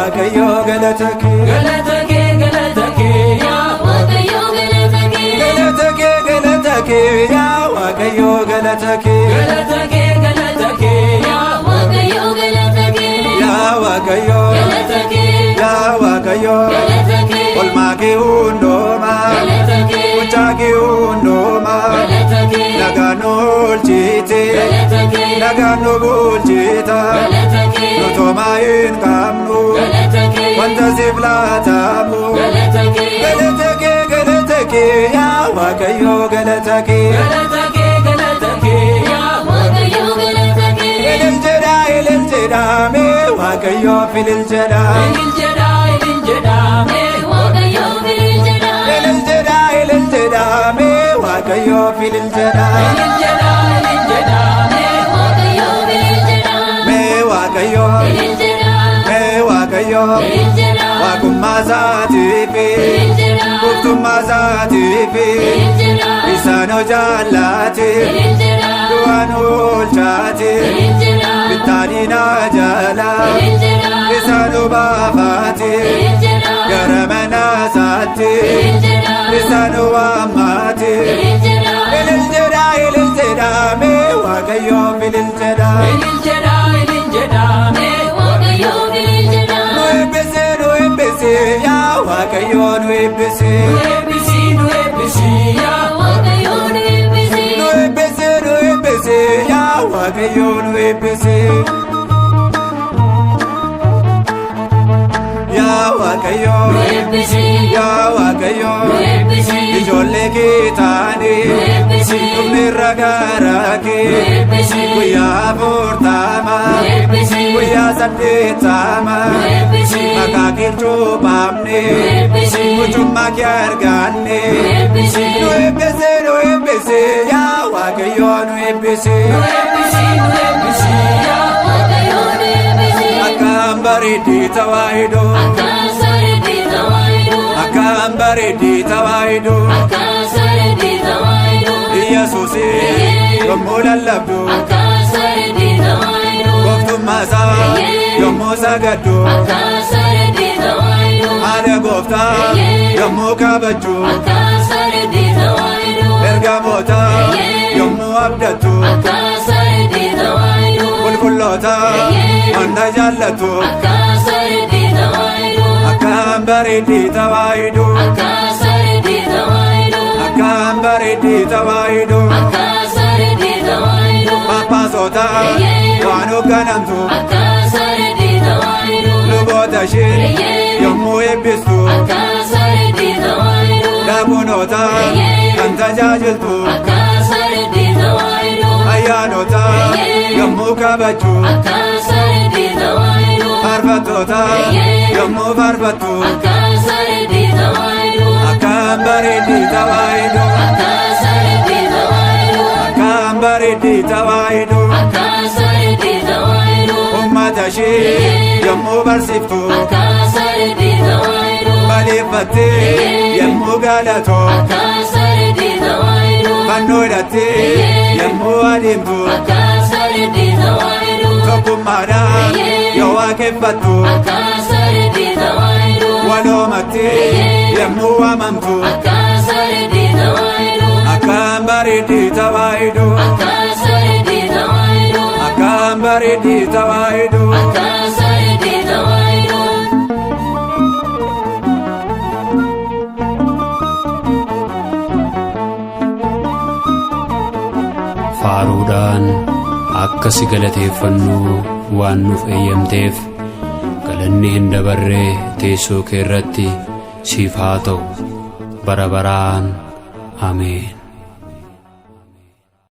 waaqayyo galatake galatake galatake yaa waaqayyo galatake galatake galatake yaa waaqayyo galatake galatake galatake yaa waaqayyo galatake yaa waaqayyo galatake yaa waaqayyo galatake olmaake hundoma galatake muchaake hundoma galatake nagano olchite galatake nagano bulchita galatake nutoma hin qabnu galatake wanta siflaatamu galatake galatake galatake yaa waaqayyo galatake galatake galatake yaa waaqayyo galatake ilil jedha mee waaqayyo filil jedha ilil jedha mee waaqayyo filil jedha ilil jedha mee waaqayyo filil jedha ilil jedha mee waaqayyo filil jedha mee waaqayyo ilil jedha mee waaqayyo ilil jedha waaqummaa isaatiifi ilil jedha gooftummaa isaatiifi ilil jedha isaan jaallate ilil jedha du'aan oolchaate ilil jedha bittaadina jala ilil jedha isaan baafaate ilil jedha gara mana isaatti ilil jedha isaan waammaate ilil jedha ilil jedha mee waaqayyo filil jedha ilil jedha mee waaqayyo filil jedha nu eebbise yaa waaqayyo nu eebbise nu eebbisi yaa waaqayyo nu eebbisi nu eebbise yaa waaqayyo nu eebbise yaa waaqayyo nu eebbisi yaa waaqayyo nu eebbisi ijoollee kee taane nu eebbisi dhufne ragaraa kee nu eebbisi guyyaa afurtama nu eebbisi guyyaa saddeettama nu eebbisi maqaa kee cuuphamne nu eebbisi mucummaa kee arganne nu eebbisi nu eebbise yaa waaqayyo nu eebbise yaa waaqayyo nu eebbisi akkam bareeddi tawaahidoo akkaan bareeddi tawaahidoo akkam bareeddi tawaahidoo akkaan bareeddi tawaahidoo Yesuusi yommuu lallabdu akkaan bareeddi tawaahidoo gooftummaa isaa yommuu sagaddu akkaan bareeddi tawaahidoo haadha gooftaa yommuu kabajju akkaan bareeddi tawaahidoo ergamoota yommuu abdattu akkaan bareeddi tawaahidoo qulqulloota wanta jaallattu akkaan bareeddi tawaahidoo akkam bareeddi tawaahidoo akkaan bareeddi tawaahidoo akkam bareeddi tawaahidoo akkaan bareeddi tawaahidoo paappaasota waan hoogganamtu akkaan bareeddi tawaahidoo luboota ishee yommuu eebbistu akkaan bareeddi tawaahidoo daakunoota kan tajaajiltu akkaan bareeddi tawaahidoo ayyaanota yommuu kabajju akkaan bareeddi tawaahidoo faarfattoota yommuu faarfattu akkaan bareeddi tawaahidoo akkam bareeddi tawaahidoo akkaan bareeddi tawaahidoo akkam bareeddi tawaahidoo akkaan bareeddi tawaahidoo ummata ishee yommuu barsiiftu akkaan bareeddi tawaahidoo baleeffattee yommuu galatoo akkaan bareeddi tawaahidoo fannoo hidhattee yommuu adeemtu akkaan bareeddi tawaahidoo tokkummaadhaan yoo waaqeffattu akkaan bareeddi tawaahidoo waloomattee yommuu waamamtu akkaan bareeddi tawaahidoo akkam bareeddi tawaahidoo akkaan bareeddi tawaahidoo akkam bareeddi tawaahidoo akkaan bareeddi tawaahidoo faaruudhaan akka si galateeffannu waan nuuf eeyyamteef galanni hin dabarree teessoo kee irratti siif haa ta'u bara baraan ameen.